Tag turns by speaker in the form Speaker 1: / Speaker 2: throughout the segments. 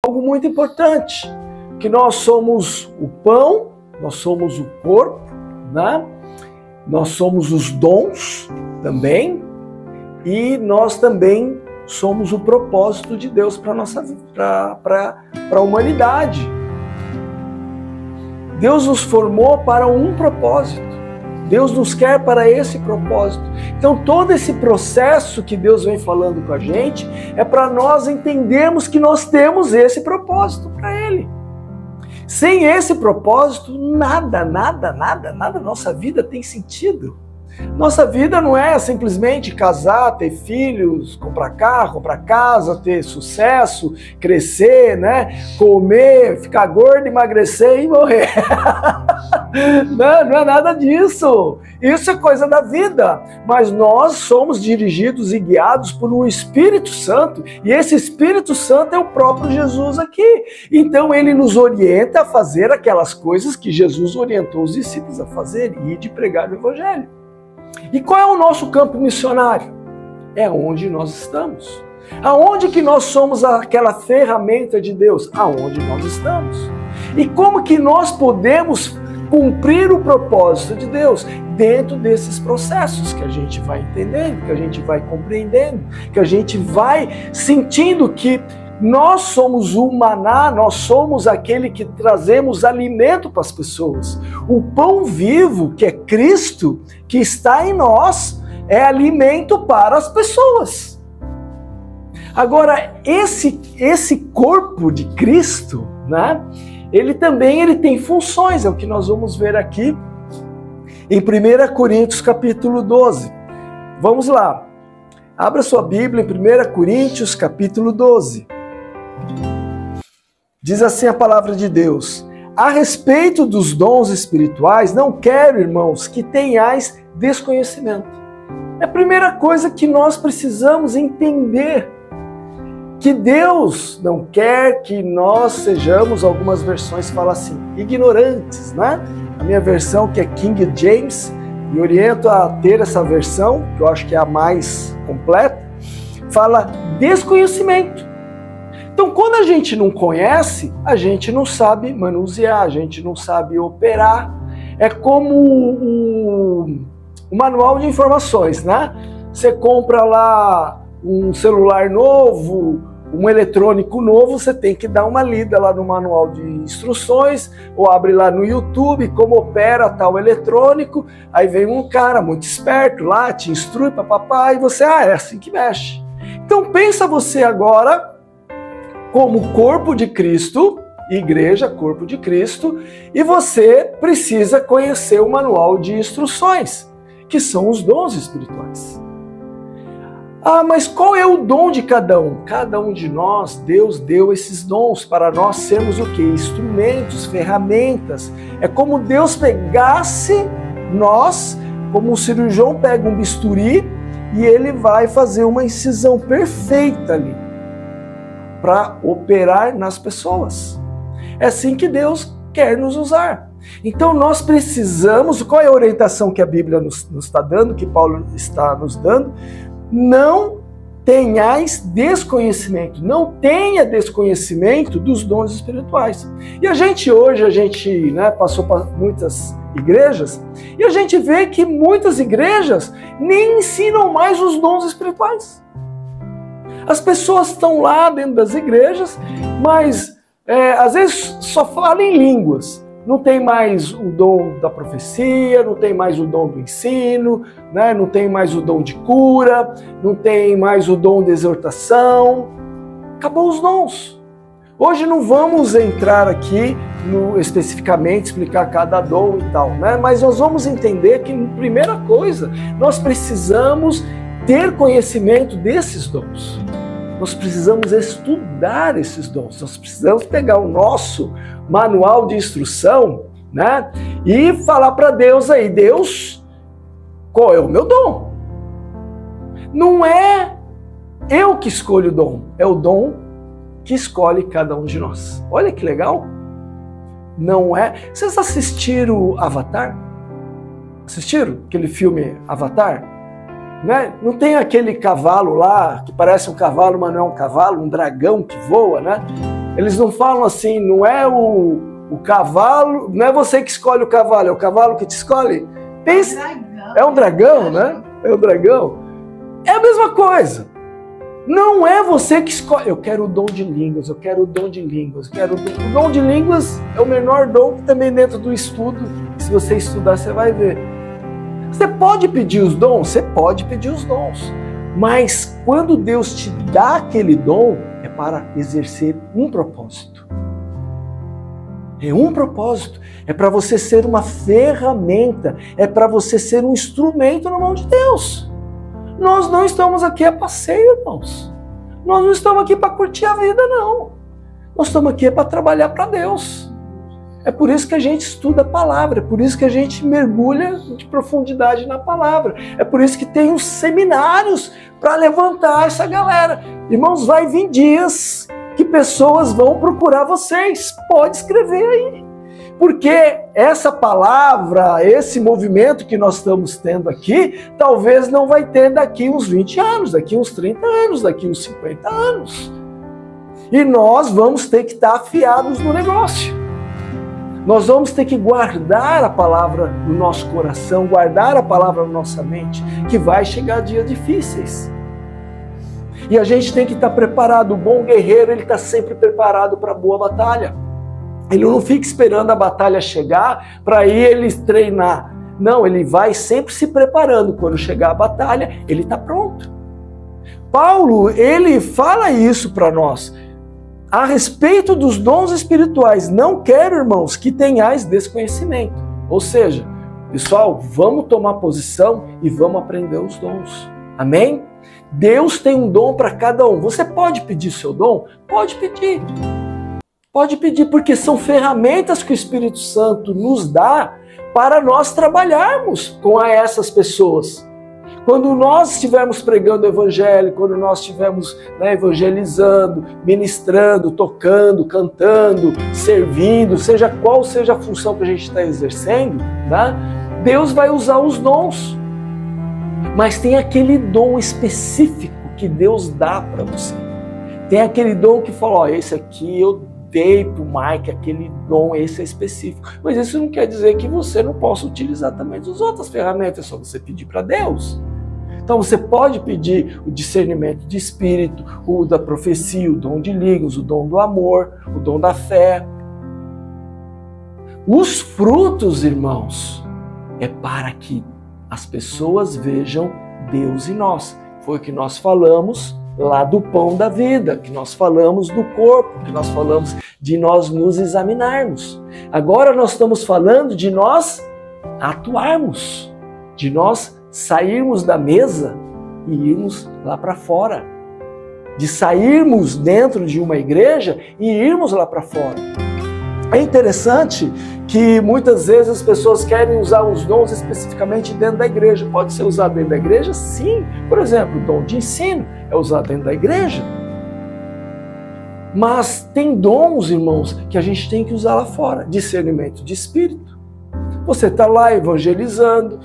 Speaker 1: algo muito importante, que nós somos o pão, nós somos o corpo, né? Nós somos os dons também, e nós também somos o propósito de Deus para a humanidade. Deus nos formou para um propósito. Deus nos quer para esse propósito. Então todo esse processo que Deus vem falando com a gente é para nós entendermos que nós temos esse propósito para Ele. Sem esse propósito, nada na nossa vida tem sentido. Nossa vida não é simplesmente casar, ter filhos, comprar carro, comprar casa, ter sucesso, crescer, né? Comer, ficar gordo, emagrecer e morrer. Não é nada disso. Isso é coisa da vida. Mas nós somos dirigidos e guiados por um Espírito Santo. E esse Espírito Santo é o próprio Jesus aqui. Então ele nos orienta a fazer aquelas coisas que Jesus orientou os discípulos a fazer e de pregar o Evangelho. E qual é o nosso campo missionário? É onde nós estamos. Aonde que nós somos aquela ferramenta de Deus? Aonde nós estamos. E como que nós podemos cumprir o propósito de Deus? Dentro desses processos que a gente vai entendendo, que a gente vai compreendendo, que a gente vai sentindo que nós somos o maná, nós somos aquele que trazemos alimento para as pessoas. O pão vivo, que é Cristo, que está em nós, é alimento para as pessoas. Agora, esse corpo de Cristo, né, ele tem funções, é o que nós vamos ver aqui em 1 Coríntios capítulo 12. Vamos lá. Abra sua Bíblia em 1 Coríntios capítulo 12. Diz assim a palavra de Deus: a respeito dos dons espirituais, não quero, irmãos, que tenhais desconhecimento. É a primeira coisa que nós precisamos entender, que Deus não quer que nós sejamos, algumas versões falam assim, ignorantes, né? A minha versão, que é King James, me oriento a ter essa versão, que eu acho que é a mais completa, fala desconhecimento. Então, quando a gente não conhece, a gente não sabe manusear, a gente não sabe operar. É como o manual de informações, né? Você compra lá um celular novo, um eletrônico novo, você tem que dar uma lida lá no manual de instruções, ou abre lá no YouTube como opera tal eletrônico, aí vem um cara muito esperto lá, te instrui, papapá, e você, é assim que mexe. Então pensa você agora como corpo de Cristo, igreja, corpo de Cristo, e você precisa conhecer o manual de instruções, que são os dons espirituais. Ah, mas qual é o dom de cada um? Cada um de nós, Deus deu esses dons para nós sermos o quê? Instrumentos, ferramentas. É como Deus pegasse nós, como um cirurgião pega um bisturi, e ele vai fazer uma incisão perfeita ali, para operar nas pessoas. É assim que Deus quer nos usar. Então nós precisamos, qual é a orientação que a Bíblia nos está dando, que Paulo está nos dando? Não tenhais desconhecimento, não tenha desconhecimento dos dons espirituais. E a gente hoje, né, passou por muitas igrejas, e a gente vê que muitas igrejas nem ensinam mais os dons espirituais. As pessoas estão lá dentro das igrejas, mas às vezes só falam em línguas. Não tem mais o dom da profecia, não tem mais o dom do ensino, né? Não tem mais o dom de cura, não tem mais o dom de exortação. Acabou os dons. Hoje não vamos entrar aqui especificamente, explicar cada dom e tal, né? Mas nós vamos entender que, primeira coisa, nós precisamos ter conhecimento desses dons. Nós precisamos estudar esses dons, nós precisamos pegar o nosso manual de instrução, né, e falar para Deus aí, Deus, qual é o meu dom? Não é eu que escolho o dom, é o dom que escolhe cada um de nós. Olha que legal. Não é... Vocês assistiram Avatar? Assistiram aquele filme Avatar? Né? Não tem aquele cavalo lá, que parece um cavalo, mas não é um cavalo, um dragão que voa, né? Eles não falam assim, não é o cavalo, não é você que escolhe o cavalo, é o cavalo que te escolhe. Pensa, é um dragão, né? É um dragão. É a mesma coisa. Não é você que escolhe. Eu quero o dom de línguas, eu quero o dom de línguas, eu quero o dom de línguas é o menor dom que também dentro do estudo. Se você estudar, você vai ver. Você pode pedir os dons? Você pode pedir os dons. Mas quando Deus te dá aquele dom, é para exercer um propósito. É um propósito. É para você ser uma ferramenta. É para você ser um instrumento na mão de Deus. Nós não estamos aqui a passeio, irmãos. Nós não estamos aqui para curtir a vida, não. Nós estamos aqui para trabalhar para Deus. É por isso que a gente estuda a palavra, é por isso que a gente mergulha de profundidade na palavra. É por isso que tem os seminários para levantar essa galera. Irmãos, vai vir dias que pessoas vão procurar vocês. Pode escrever aí. Porque essa palavra, esse movimento que nós estamos tendo aqui, talvez não vai ter daqui uns 20 anos, daqui uns 30 anos, daqui uns 50 anos. E nós vamos ter que estar afiados no negócio. Nós vamos ter que guardar a palavra no nosso coração, guardar a palavra na nossa mente, que vai chegar dias difíceis. E a gente tem que estar preparado. O bom guerreiro, ele está sempre preparado para a boa batalha. Ele não fica esperando a batalha chegar para ir ele treinar. Não, ele vai sempre se preparando. Quando chegar a batalha, ele está pronto. Paulo, ele fala isso para nós. A respeito dos dons espirituais, não quero, irmãos, que tenhais desconhecimento. Ou seja, pessoal, vamos tomar posição e vamos aprender os dons. Amém? Deus tem um dom para cada um. Você pode pedir seu dom? Pode pedir. Pode pedir, porque são ferramentas que o Espírito Santo nos dá para nós trabalharmos com essas pessoas. Quando nós estivermos pregando o Evangelho, quando nós estivermos evangelizando, ministrando, tocando, cantando, servindo, seja qual seja a função que a gente está exercendo, né? Deus vai usar os dons. Mas tem aquele dom específico que Deus dá para você. Tem aquele dom que fala, ó, esse aqui eu dei para o Mike, aquele dom, esse é específico. Mas isso não quer dizer que você não possa utilizar também as outras ferramentas, é só você pedir para Deus. Então você pode pedir o discernimento de espírito, o da profecia, o dom de línguas, o dom do amor, o dom da fé. Os frutos, irmãos, é para que as pessoas vejam Deus em nós. Foi o que nós falamos lá do pão da vida, que nós falamos do corpo, que nós falamos de nós nos examinarmos. Agora nós estamos falando de nós atuarmos, de nós sairmos da mesa e irmos lá para fora, de sairmos dentro de uma igreja e irmos lá para fora. É interessante que muitas vezes as pessoas querem usar os dons especificamente dentro da igreja. Pode ser usado dentro da igreja? Sim. Por exemplo, o dom de ensino é usado dentro da igreja. Mas tem dons, irmãos, que a gente tem que usar lá fora. Discernimento de espírito. Você está lá evangelizando,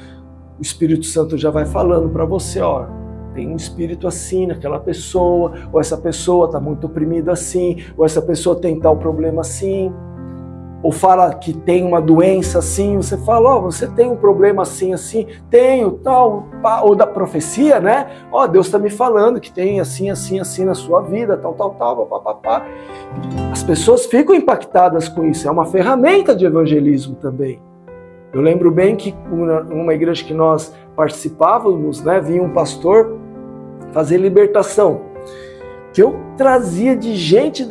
Speaker 1: o Espírito Santo já vai falando para você, ó, tem um espírito assim naquela pessoa, ou essa pessoa está muito oprimida assim, ou essa pessoa tem tal problema assim. Ou fala que tem uma doença assim, você fala, ó, você tem um problema assim, assim, tenho, tal, ou da profecia, né? Ó, Deus está me falando que tem assim, assim, assim na sua vida, tal, tal, tal, papapá. As pessoas ficam impactadas com isso, é uma ferramenta de evangelismo também. Eu lembro bem que numa igreja que nós participávamos, né, vinha um pastor fazer libertação, que eu trazia de gente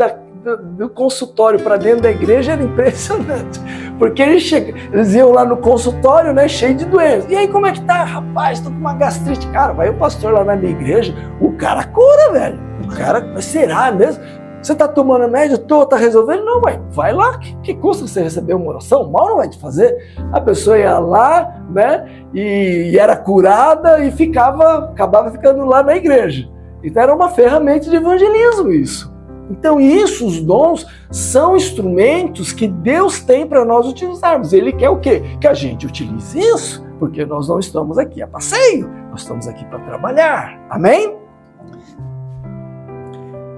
Speaker 1: do consultório para dentro da igreja, era impressionante, porque eles iam lá no consultório, né, cheio de doenças. E aí, como é que tá? Rapaz, tô com uma gastrite. Cara, vai o pastor lá na minha igreja, o cara cura, velho. O cara, mas será mesmo? Você tá tomando remédio? Tá resolvendo? Não, vai lá, que custa você receber uma oração? Mal não vai te fazer. A pessoa ia lá, né, e era curada e acabava ficando lá na igreja. Então era uma ferramenta de evangelismo isso. Então isso, os dons, são instrumentos que Deus tem para nós utilizarmos. Ele quer o quê? Que a gente utilize isso, porque nós não estamos aqui a passeio, nós estamos aqui para trabalhar. Amém?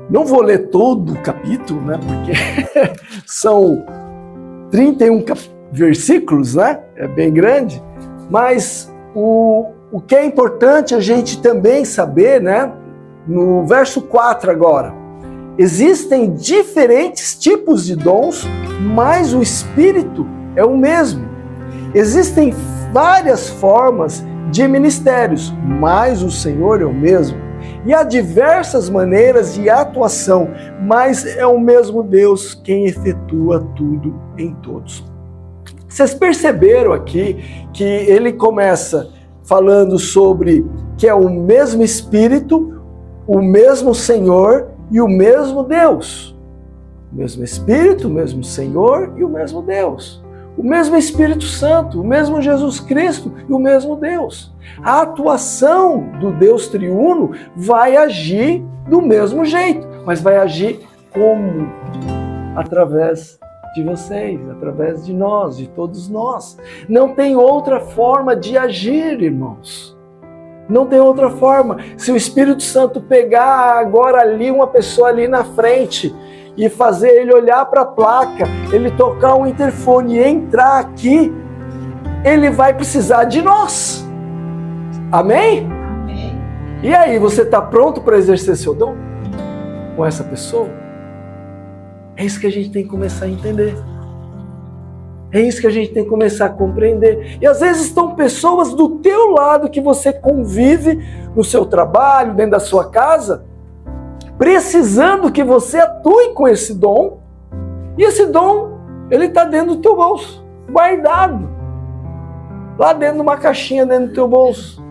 Speaker 1: Não vou ler todo o capítulo, né? Porque são 31 versículos, né? É bem grande. Mas o que é importante a gente também saber, né? No verso 4 agora. Existem diferentes tipos de dons, mas o Espírito é o mesmo. Existem várias formas de ministérios, mas o Senhor é o mesmo. E há diversas maneiras de atuação, mas é o mesmo Deus quem efetua tudo em todos. Vocês perceberam aqui que ele começa falando sobre que é o mesmo Espírito, o mesmo Senhor e o mesmo Deus. O mesmo Espírito, o mesmo Senhor e o mesmo Deus. O mesmo Espírito Santo, o mesmo Jesus Cristo e o mesmo Deus. A atuação do Deus triuno vai agir do mesmo jeito, mas vai agir como? Através de vocês, através de nós, de todos nós. Não tem outra forma de agir, irmãos. Não tem outra forma. Se o Espírito Santo pegar agora ali uma pessoa ali na frente e fazer ele olhar para a placa, ele tocar um interfone e entrar aqui, ele vai precisar de nós. Amém?
Speaker 2: Amém.
Speaker 1: E aí, você está pronto para exercer seu dom com essa pessoa? É isso que a gente tem que começar a entender. É isso que a gente tem que começar a compreender. E às vezes estão pessoas do teu lado que você convive no seu trabalho, dentro da sua casa, precisando que você atue com esse dom. E esse dom, ele está dentro do teu bolso, guardado. Lá dentro de uma caixinha dentro do teu bolso.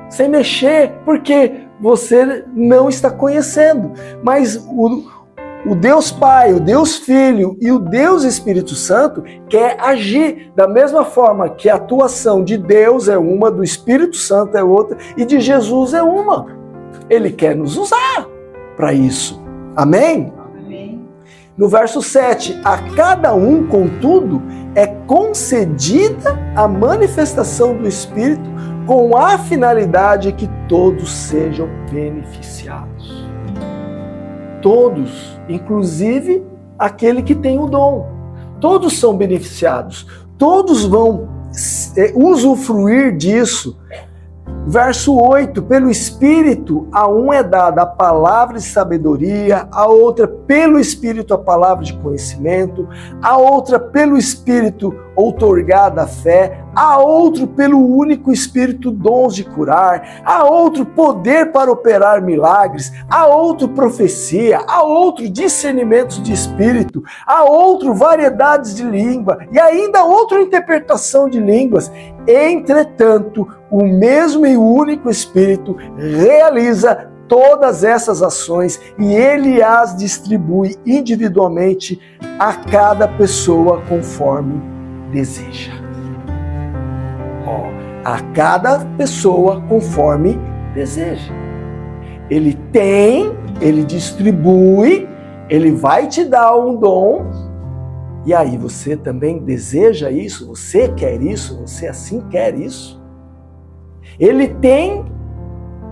Speaker 1: Sem mexer, porque você não está conhecendo. Mas o Deus Pai, o Deus Filho e o Deus Espírito Santo quer agir da mesma forma que a atuação de Deus é uma, do Espírito Santo é outra e de Jesus é uma. Ele quer nos usar para isso. Amém?
Speaker 2: Amém.
Speaker 1: No verso 7, a cada um, contudo, é concedida a manifestação do Espírito com a finalidade que todos sejam beneficiados. Todos, inclusive aquele que tem o dom. Todos são beneficiados. Todos vão usufruir disso. Verso 8, pelo Espírito, a um é dada a palavra de sabedoria, a outra pelo Espírito a palavra de conhecimento, a outra pelo Espírito outorgada a fé, a outro pelo único Espírito dons de curar, a outro poder para operar milagres, a outro profecia, a outro discernimentos de Espírito, a outro variedades de língua e ainda outra interpretação de línguas. Entretanto, o mesmo e único Espírito realiza todas essas ações e ele as distribui individualmente a cada pessoa conforme deseja. A cada pessoa conforme deseja. Ele tem, ele distribui, ele vai te dar um dom. E aí, você também deseja isso? Você quer isso? Você assim quer isso? Ele tem,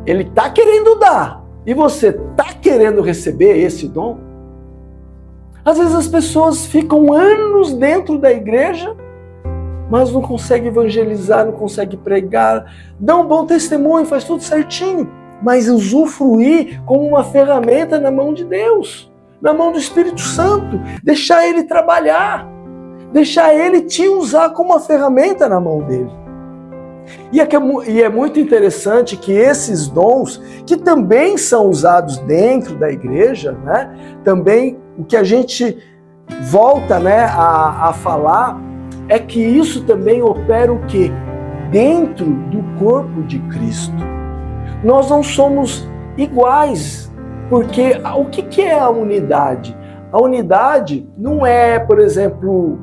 Speaker 1: ele está querendo dar. E você está querendo receber esse dom? Às vezes as pessoas ficam anos dentro da igreja, mas não conseguem evangelizar, não conseguem pregar, dão um bom testemunho, faz tudo certinho, mas usufruir como uma ferramenta na mão de Deus, na mão do Espírito Santo, deixar ele trabalhar, deixar ele te usar como uma ferramenta na mão dele. E é muito interessante que esses dons, que também são usados dentro da igreja, né, também o que a gente volta, né, a falar é que isso também opera o quê? Dentro do corpo de Cristo. Nós não somos iguais, porque o que é a unidade? A unidade não é, por exemplo,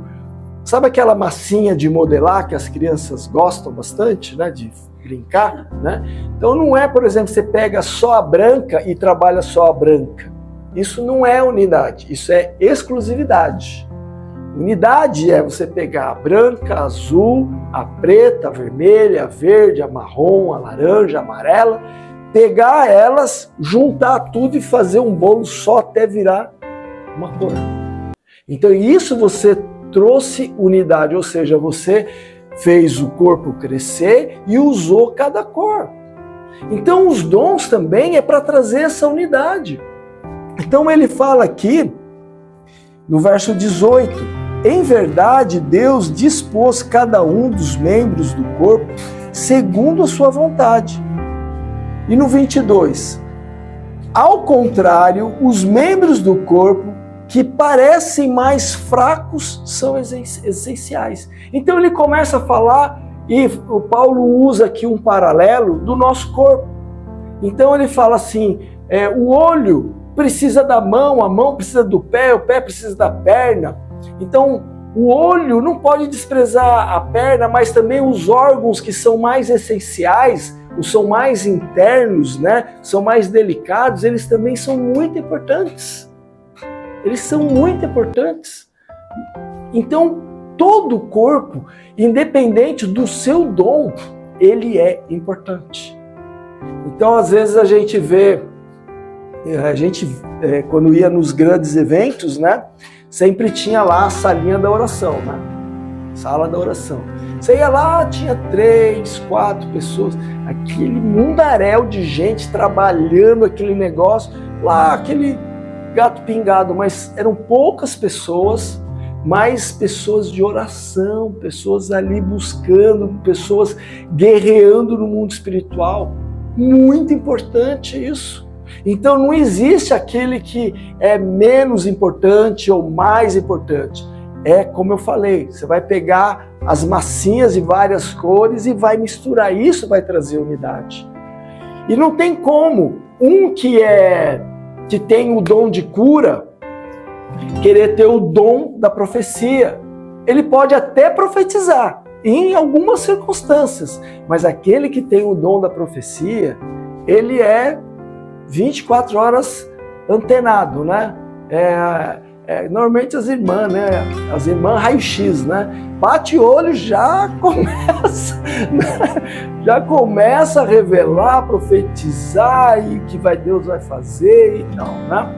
Speaker 1: sabe aquela massinha de modelar que as crianças gostam bastante, né, de brincar, né? Então não é, por exemplo, você pega só a branca e trabalha só a branca. Isso não é unidade, isso é exclusividade. Unidade é você pegar a branca, a azul, a preta, a vermelha, a verde, a marrom, a laranja, a amarela pegar elas, juntar tudo e fazer um bolo só até virar uma cor. Então isso você trouxe unidade, ou seja, você fez o corpo crescer e usou cada cor. Então os dons também é para trazer essa unidade. Então ele fala aqui, no verso 18, em verdade Deus dispôs cada um dos membros do corpo segundo a sua vontade. E no 22, ao contrário, os membros do corpo que parecem mais fracos são essenciais. Então ele começa a falar, e o Paulo usa aqui um paralelo do nosso corpo. Então ele fala assim, o olho precisa da mão, a mão precisa do pé, o pé precisa da perna. Então o olho não pode desprezar a perna, mas também os órgãos que são mais essenciais, são mais internos, né? São mais delicados, eles também são muito importantes. Eles são muito importantes. Então, todo o corpo, independente do seu dom, ele é importante. Então, às vezes a gente vê, quando ia nos grandes eventos, né? Sempre tinha lá a salinha da oração, né? Sala da oração. Você ia lá, tinha 3, 4 pessoas, aquele mundaréu de gente trabalhando aquele negócio, lá aquele gato pingado, mas eram poucas pessoas, mais pessoas de oração, pessoas ali buscando, pessoas guerreando no mundo espiritual. Muito importante isso. Então não existe aquele que é menos importante ou mais importante. É como eu falei, você vai pegar as massinhas de várias cores e vai misturar. Isso vai trazer unidade. E não tem como um que tem o dom de cura querer ter o dom da profecia. Ele pode até profetizar em algumas circunstâncias, mas aquele que tem o dom da profecia, ele é 24 horas antenado, né? Normalmente as irmãs, né? As irmãs raio-x, né? Bate olho, já começa, né? Já começa a revelar, profetizar e o que Deus vai fazer e tal, né?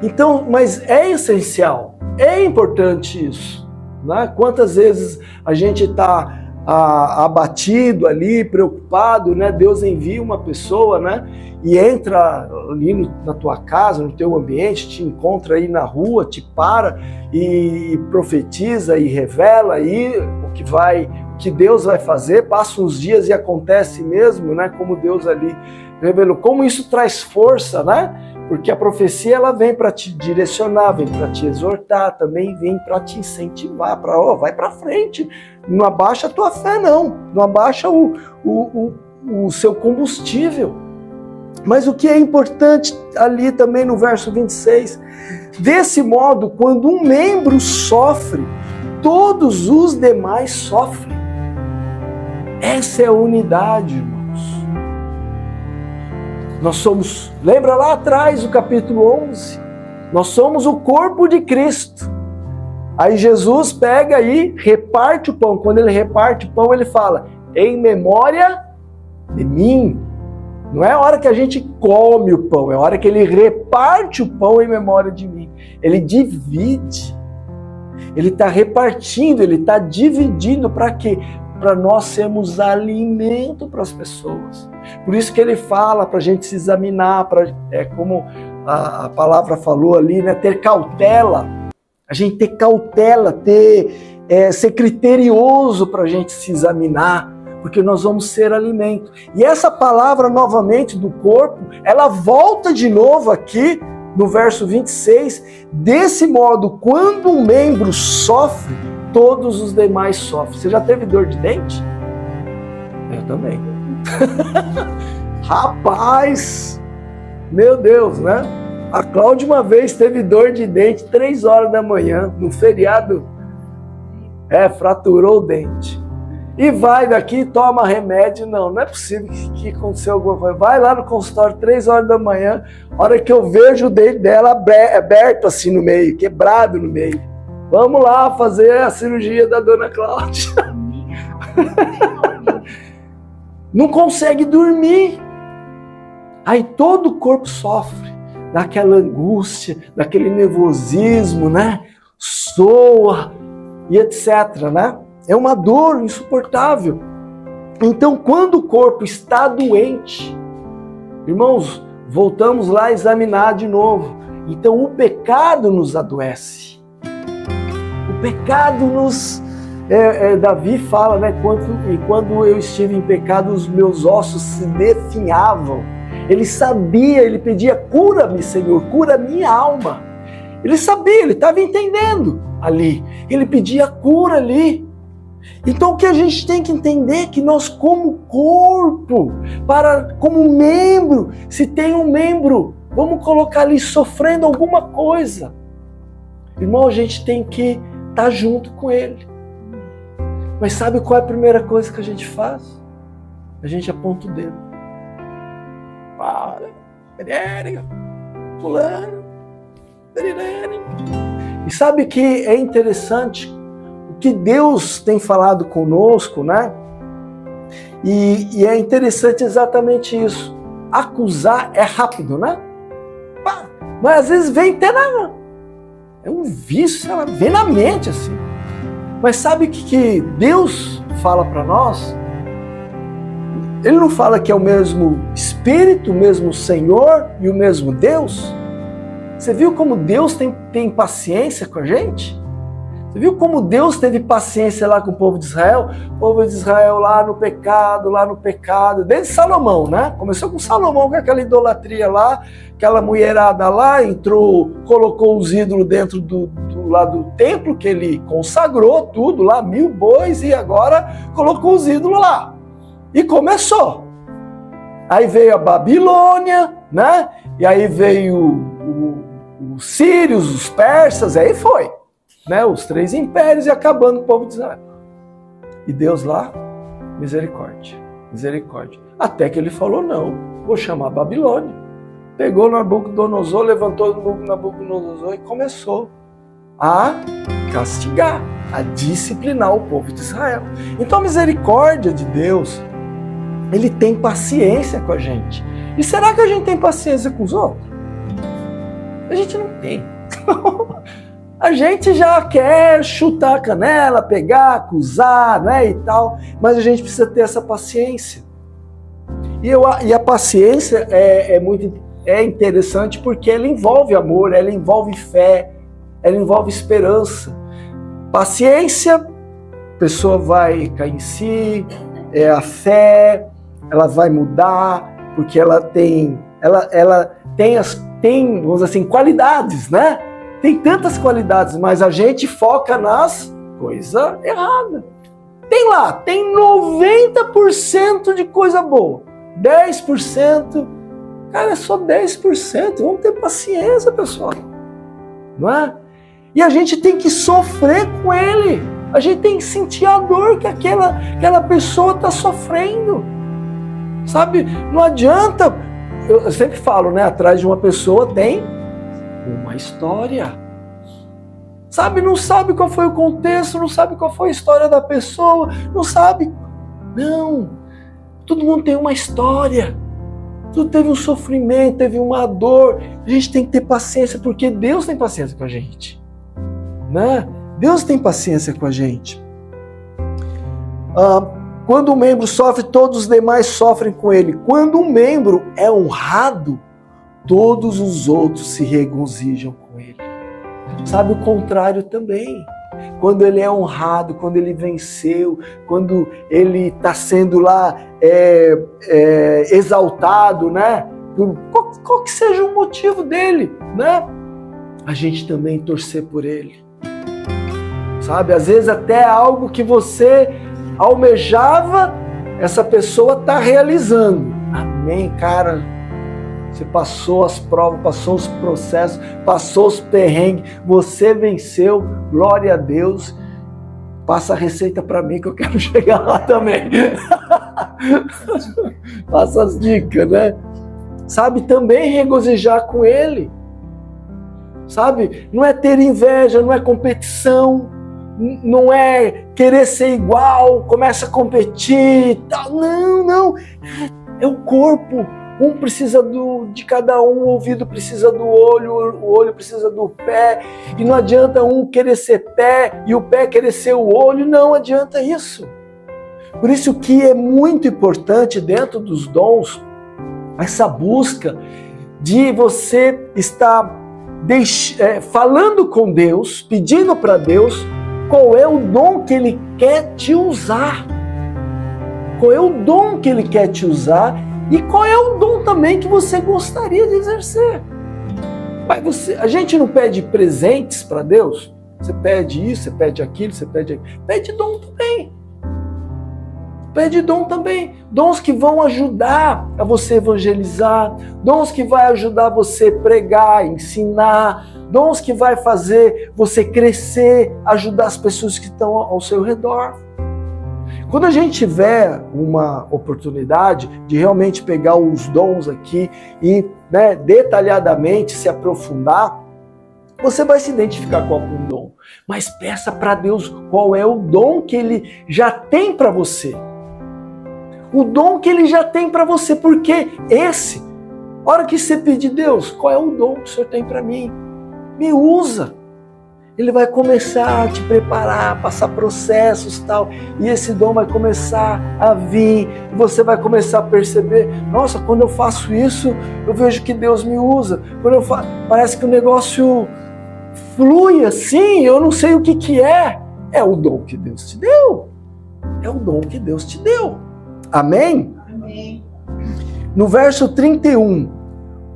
Speaker 1: Então, mas é essencial, é importante isso, né? Quantas vezes a gente está abatido ali, preocupado, né? Deus envia uma pessoa, né? E entra ali na tua casa, no teu ambiente, te encontra aí na rua, te para e profetiza e revela aí o que Deus vai fazer. Passa uns dias e acontece mesmo, né? Como Deus ali revelou. Como isso traz força, né? Porque a profecia ela vem para te direcionar, vem para te exortar, também vem para te incentivar, vai para frente. Não abaixa a tua fé, não abaixa o seu combustível. Mas o que é importante ali também no verso 26, desse modo, quando um membro sofre, todos os demais sofrem. Essa é a unidade, irmãos. Nós somos, lembra lá atrás, o capítulo 11? Nós somos o corpo de Cristo. Aí Jesus pega e reparte o pão. Quando ele reparte o pão, ele fala, em memória de mim. Não é a hora que a gente come o pão, é a hora que ele reparte o pão em memória de mim. Ele divide. Ele está repartindo, ele está dividindo para quê? Para nós sermos alimento para as pessoas. Por isso que ele fala para a gente se examinar, como a palavra falou ali, né? Ter cautela. A gente ter cautela, ser criterioso para a gente se examinar, porque nós vamos ser alimento. E essa palavra, novamente, do corpo, ela volta de novo aqui no verso 26. Desse modo, quando um membro sofre, todos os demais sofrem. Você já teve dor de dente? Eu também. Rapaz, meu Deus, né? A Cláudia uma vez teve dor de dente 3 horas da manhã, no feriado, fraturou o dente. E vai daqui, toma remédio. Não é possível que aconteceu alguma coisa. Vai lá no consultório 3 horas da manhã, hora que eu vejo o dente dela aberto assim no meio, quebrado no meio. Vamos lá fazer a cirurgia da dona Cláudia. Não consegue dormir. Aí todo o corpo sofre daquela angústia, daquele nervosismo, né? Soa e etc, né? É uma dor insuportável. Então, quando o corpo está doente, irmãos, voltamos lá a examinar de novo. Então, o pecado nos adoece. O pecado nos... Davi fala, né? Quando eu estive em pecado, os meus ossos se definhavam. Ele sabia, ele pedia, cura-me, Senhor, cura minha alma. Ele sabia, ele estava entendendo ali. Ele pedia cura ali. Então o que a gente tem que entender é que nós como corpo, como membro, se tem um membro, vamos colocar ali sofrendo alguma coisa. Irmão, a gente tem que estar junto com ele. Mas sabe qual é a primeira coisa que a gente faz? A gente aponta o dedo. Para, fulano, e sabe que é interessante o que Deus tem falado conosco, né? E é interessante exatamente isso. Acusar é rápido, né? Mas às vezes vem até é um vício, ela vem na mente assim. Mas sabe o que Deus fala para nós? Ele não fala que é o mesmo Espírito, o mesmo Senhor e o mesmo Deus? Você viu como Deus tem paciência com a gente? Você viu como Deus teve paciência lá com o povo de Israel? O povo de Israel lá no pecado, desde Salomão, né? Começou com Salomão, com aquela idolatria lá, aquela mulherada lá, entrou, colocou os ídolos dentro do templo, que ele consagrou tudo lá, 1000 bois, e agora colocou os ídolos lá. E começou. Aí veio a Babilônia, né? E aí veio os sírios, os persas, aí foi. Né? Os 3 impérios e acabando com o povo de Israel. E Deus lá, misericórdia, misericórdia. Até que ele falou, não, vou chamar a Babilônia. Pegou Nabucodonosor, levantou Nabucodonosor e começou a castigar, a disciplinar o povo de Israel. Então a misericórdia de Deus, ele tem paciência com a gente. E será que a gente tem paciência com os outros? A gente não tem. A gente já quer chutar a canela, pegar, acusar, né, e tal, mas a gente precisa ter essa paciência. E a paciência é interessante porque ela envolve amor, ela envolve fé, ela envolve esperança. Paciência, a pessoa vai cair em si, a fé, ela vai mudar, porque ela tem, vamos dizer assim, qualidades, né? Tem tantas qualidades, mas a gente foca nas coisas erradas. Tem 90% de coisa boa. 10%, cara, é só 10%. Vamos ter paciência, pessoal. Não é? E a gente tem que sofrer com ele. A gente tem que sentir a dor que aquela pessoa está sofrendo. Sabe? Não adianta. Eu sempre falo, né? Atrás de uma pessoa tem uma história. Sabe, não sabe qual foi o contexto, não sabe qual foi a história da pessoa, não sabe. Não. Todo mundo tem uma história. Tudo teve um sofrimento, teve uma dor. A gente tem que ter paciência, porque Deus tem paciência com a gente. Né? Deus tem paciência com a gente. Quando um membro sofre, todos os demais sofrem com ele. Quando um membro é honrado, todos os outros se regozijam com ele. Sabe, o contrário também. Quando ele é honrado, quando ele venceu, quando ele está sendo lá exaltado, né? Por qual que seja o motivo dele, né? A gente também torcer por ele. Sabe, às vezes até algo que você almejava, essa pessoa está realizando. Amém, cara. Você passou as provas, passou os processos, passou os perrengues, você venceu, glória a Deus. Passa a receita para mim que eu quero chegar lá também. Passa as dicas, né? Sabe, também regozijar com ele. Sabe, não é ter inveja, não é competição, não é querer ser igual, começa a competir, tal. Não, não. É o corpo. Um precisa de cada um, o ouvido precisa do olho, o olho precisa do pé, e não adianta um querer ser pé e o pé querer ser o olho, não adianta isso. Por isso que é muito importante dentro dos dons, essa busca de você estar falando com Deus, pedindo para Deus qual é o dom que Ele quer te usar. Qual é o dom que Ele quer te usar e qual é o dom também que você gostaria de exercer. Mas a gente não pede presentes para Deus? Você pede isso, você pede aquilo, você pede aquilo. Pede dom também. Pede dom também. Dons que vão ajudar a você evangelizar, dons que vai ajudar você a pregar, ensinar, dons que vai fazer você crescer, ajudar as pessoas que estão ao seu redor. Quando a gente tiver uma oportunidade de realmente pegar os dons aqui e detalhadamente se aprofundar, você vai se identificar com algum dom. Mas peça para Deus qual é o dom que Ele já tem para você. O dom que Ele já tem para você, porque a hora que você pedir, Deus, qual é o dom que o Senhor tem para mim? Me usa. Ele vai começar a te preparar, passar processos e tal, e esse dom vai começar a vir, e você vai começar a perceber, nossa, quando eu faço isso, eu vejo que Deus me usa. Quando eu parece que o negócio flui assim, eu não sei o que é. É o dom que Deus te deu. É o dom que Deus te deu. Amém?
Speaker 2: Amém.
Speaker 1: No verso 31,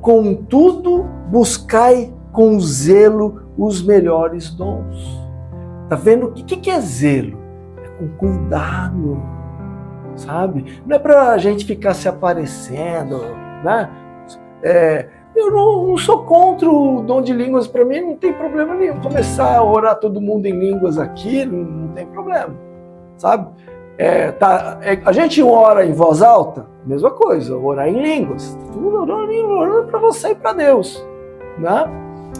Speaker 1: contudo, buscai com zelo os melhores dons. Tá vendo? O que é zelo? É com cuidado, sabe? Não é pra gente ficar se aparecendo, né? Eu não sou contra o dom de línguas, para mim não tem problema nenhum. Começar a orar todo mundo em línguas aqui, não tem problema, sabe? A gente ora em voz alta, mesma coisa, orar em línguas. Tudo orando para você e para Deus, né?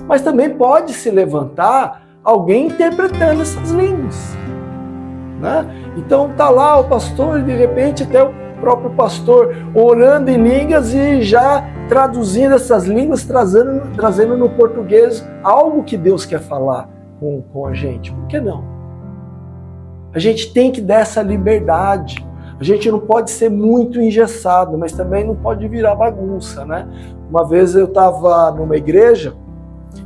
Speaker 1: Mas também pode se levantar alguém interpretando essas línguas, né? Então tá lá o pastor e de repente até o próprio pastor orando em línguas e já traduzindo essas línguas, trazendo no português algo que Deus quer falar com a gente. Por que não? A gente tem que dar essa liberdade. A gente não pode ser muito engessado, mas também não pode virar bagunça, né? Uma vez eu estava numa igreja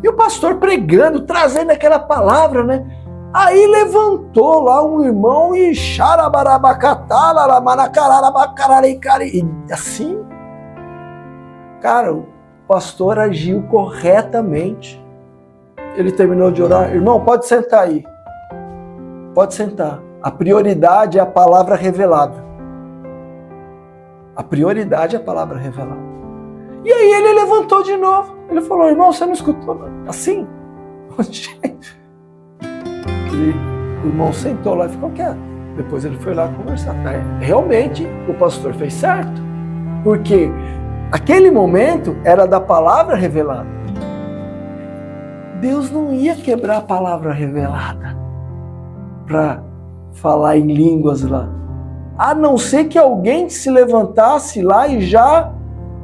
Speaker 1: e o pastor pregando, trazendo aquela palavra, né? Aí levantou lá um irmão e assim, cara, o pastor agiu corretamente. Ele terminou de orar. Irmão, pode sentar aí. Pode sentar. A prioridade é a palavra revelada. A prioridade é a palavra revelada. E aí ele levantou de novo. Ele falou, irmão, você não escutou? Assim? O irmão sentou lá e ficou quieto. Depois ele foi lá conversar. Realmente, o pastor fez certo. Porque aquele momento era da palavra revelada. Deus não ia quebrar a palavra revelada para falar em línguas lá. A não ser que alguém se levantasse lá e já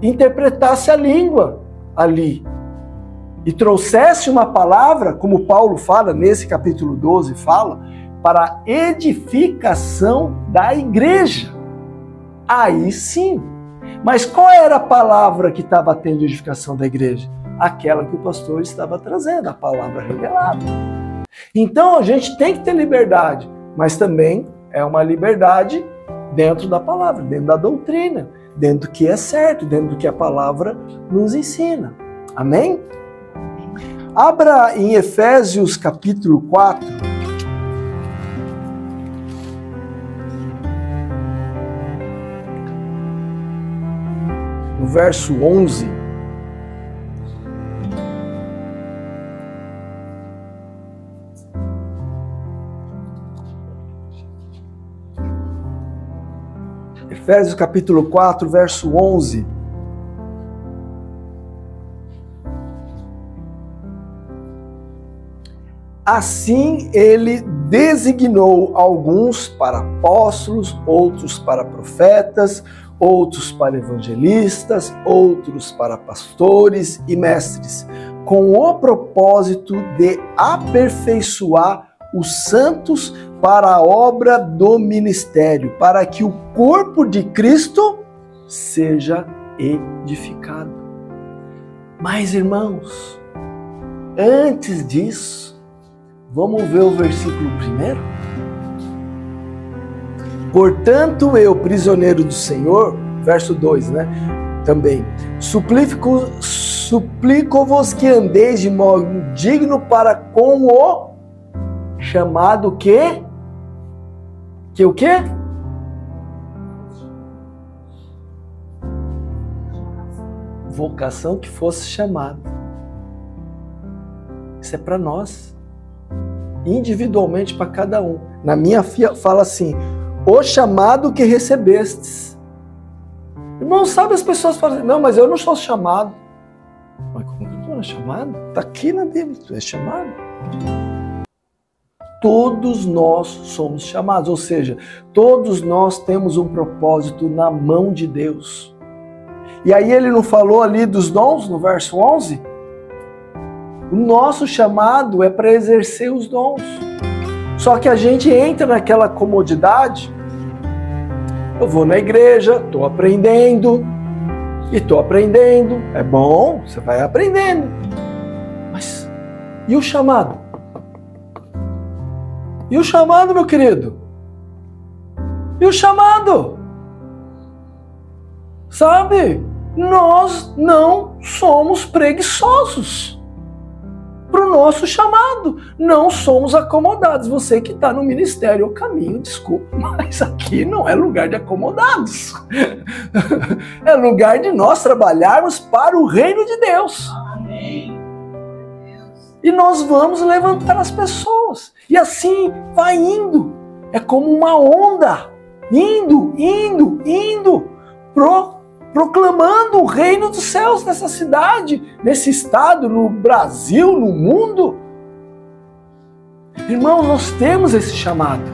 Speaker 1: interpretasse a língua ali. E trouxesse uma palavra, como Paulo fala nesse capítulo 12, fala, para a edificação da igreja. Aí sim. Mas qual era a palavra que estava tendo edificação da igreja? Aquela que o pastor estava trazendo, a palavra revelada. Então a gente tem que ter liberdade, mas também é uma liberdade dentro da palavra, dentro da doutrina, dentro do que é certo, dentro do que a palavra nos ensina. Amém? Abra em Efésios capítulo 4. No verso 11. Efésios capítulo 4, verso 11. Assim ele designou alguns para apóstolos, outros para profetas, outros para evangelistas, outros para pastores e mestres, com o propósito de aperfeiçoar os santos para a obra do ministério, para que o corpo de Cristo seja edificado. Mas, irmãos, antes disso, vamos ver o versículo 1? Portanto, eu, prisioneiro do Senhor, verso 2, né? Também, suplico-vos que andeis de modo digno para com o chamado que o quê? Vocação que fosse chamado. Isso é para nós, individualmente para cada um. Na minha fala assim: o chamado que recebestes. Irmão, sabe, as pessoas falam assim, não, mas eu não sou chamado. Mas como tu não é chamado? Está aqui na Bíblia, tu é chamado. Todos nós somos chamados, ou seja, todos nós temos um propósito na mão de Deus. E aí ele não falou ali dos dons, no verso 11? O nosso chamado é para exercer os dons. Só que a gente entra naquela comodidade. Eu vou na igreja, estou aprendendo, e estou aprendendo. É bom, você vai aprendendo. Mas e o chamado? E o chamado, meu querido? E o chamado? Sabe? Nós não somos preguiçosos para o nosso chamado. Não somos acomodados. Você que está no ministério, o caminho, desculpa, mas aqui não é lugar de acomodados. É lugar de nós trabalharmos para o reino de Deus. Amém. E nós vamos levantar as pessoas. E assim vai indo. É como uma onda. Indo, proclamando o reino dos céus nessa cidade, nesse estado, no Brasil, no mundo. Irmão, nós temos esse chamado.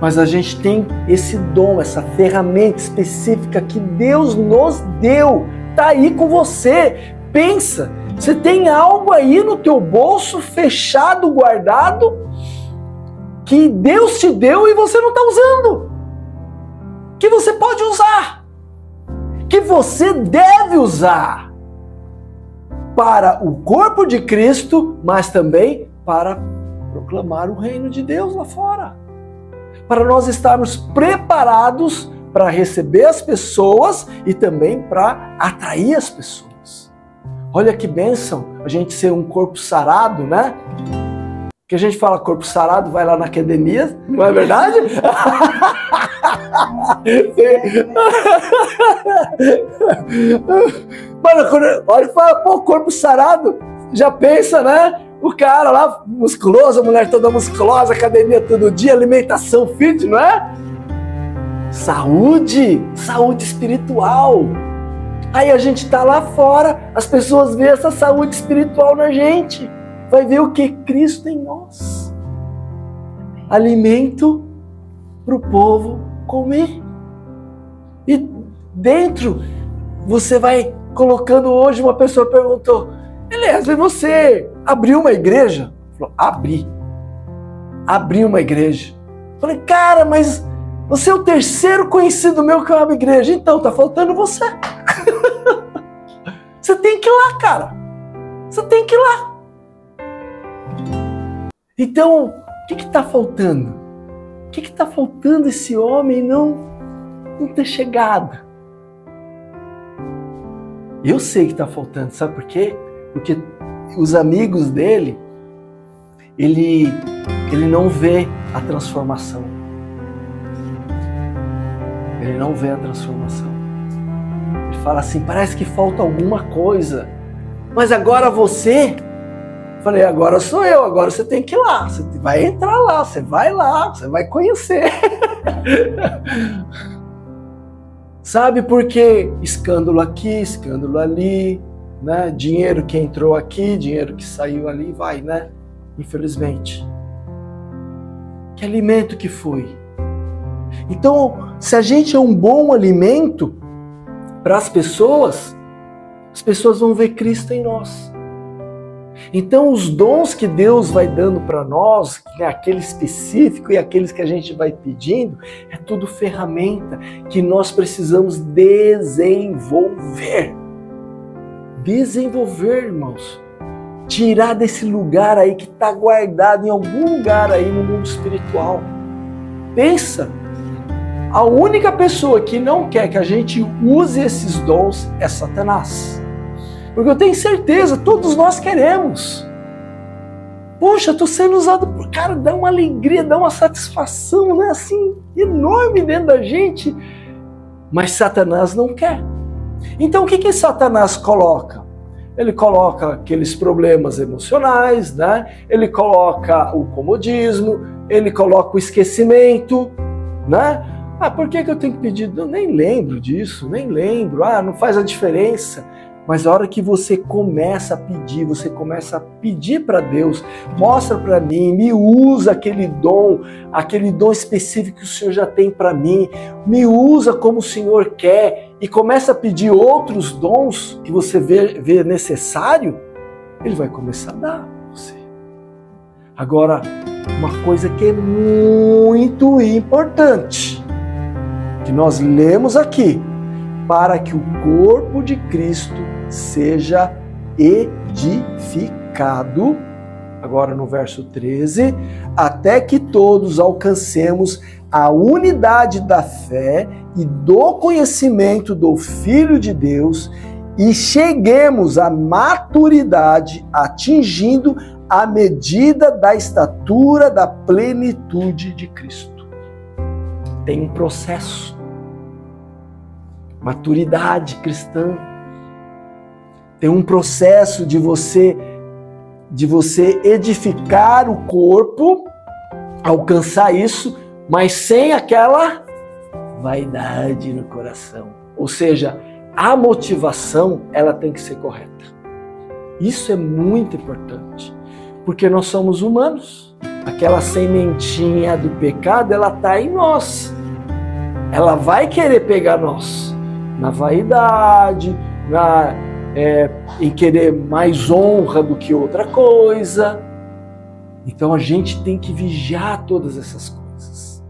Speaker 1: Mas a gente tem esse dom, essa ferramenta específica que Deus nos deu. Está aí com você. Pensa, você tem algo aí no teu bolso, fechado, guardado, que Deus te deu e você não está usando. Que você pode usar. Que você deve usar para o corpo de Cristo, mas também para proclamar o reino de Deus lá fora. Para nós estarmos preparados para receber as pessoas e também para atrair as pessoas. Olha que bênção a gente ser um corpo sarado, né? Que a gente fala corpo sarado, vai lá na academia, não é verdade? Mano, quando olha e fala, pô, corpo sarado, já pensa, né? O cara lá, musculoso, a mulher toda musculosa, academia todo dia, alimentação fit, não é? Saúde espiritual. Aí a gente tá lá fora, as pessoas veem essa saúde espiritual na gente. Vai ver o que Cristo em nós. Alimento para o povo comer. E dentro, você vai colocando hoje, uma pessoa perguntou, Eliezer, você abriu uma igreja? Falou, abri uma igreja. Falei, cara, mas você é o terceiro conhecido meu que eu abro igreja. Então, tá faltando você. Você tem que ir lá, cara. Você tem que ir lá. Então, o que está faltando? O que está faltando esse homem não ter chegado? Eu sei que está faltando, sabe por quê? Porque os amigos dele, ele não vê a transformação. Ele não vê a transformação. Ele fala assim, parece que falta alguma coisa. Mas agora você... Falei, agora sou eu, agora você tem que ir lá, você vai entrar lá, você vai conhecer. Sabe por quê? Escândalo aqui, escândalo ali, né? Dinheiro que entrou aqui, dinheiro que saiu ali, vai, né? Infelizmente. Que alimento que foi? Então, se a gente é um bom alimento para as pessoas vão ver Cristo em nós. Então, os dons que Deus vai dando para nós, que é aquele específico e aqueles que a gente vai pedindo, é tudo ferramenta que nós precisamos desenvolver. Desenvolver, irmãos. Tirar desse lugar aí que está guardado em algum lugar aí no mundo espiritual. Pensa, a única pessoa que não quer que a gente use esses dons é Satanás. Porque eu tenho certeza, todos nós queremos. Poxa, estou sendo usado por... Cara, dá uma alegria, dá uma satisfação, né? Assim, enorme dentro da gente. Mas Satanás não quer. Então o que Satanás coloca? Ele coloca aqueles problemas emocionais, né? Ele coloca o comodismo, ele coloca o esquecimento, né? Ah, por que eu tenho que pedir? Eu nem lembro disso, nem lembro. Ah, não faz a diferença. Mas a hora que você começa a pedir para Deus, mostra para mim, me usa aquele dom específico que o Senhor já tem para mim, me usa como o Senhor quer, e começa a pedir outros dons que você vê necessário, Ele vai começar a dar para você. Agora, uma coisa que é muito importante, que nós lemos aqui, para que o corpo de Cristo seja edificado, agora no verso 13, até que todos alcancemos a unidade da fé e do conhecimento do Filho de Deus e cheguemos à maturidade, atingindo a medida da estatura da plenitude de Cristo. Tem um processo. Maturidade cristã. Tem um processo de você edificar o corpo, alcançar isso, mas sem aquela vaidade no coração. Ou seja, a motivação, ela tem que ser correta. Isso é muito importante, porque nós somos humanos. Aquela sementinha do pecado, ela está em nós. Ela vai querer pegar nós. Na vaidade, em querer mais honra do que outra coisa. Então a gente tem que vigiar todas essas coisas.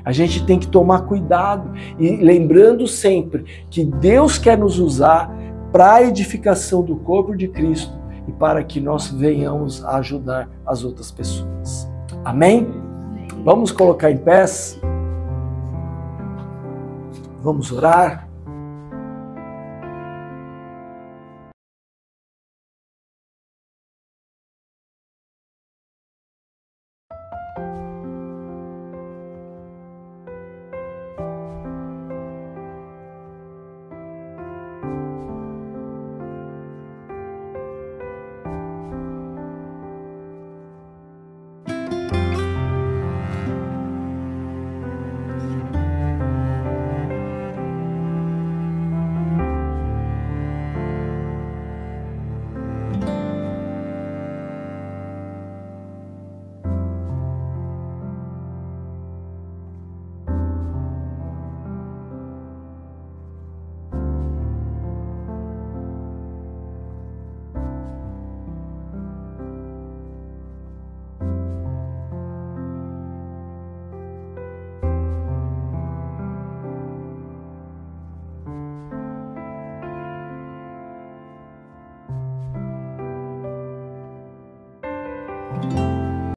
Speaker 1: A gente tem que tomar cuidado e lembrando sempre que Deus quer nos usar para a edificação do corpo de Cristo e para que nós venhamos a ajudar as outras pessoas. Amém? Vamos colocar em pés? Vamos orar?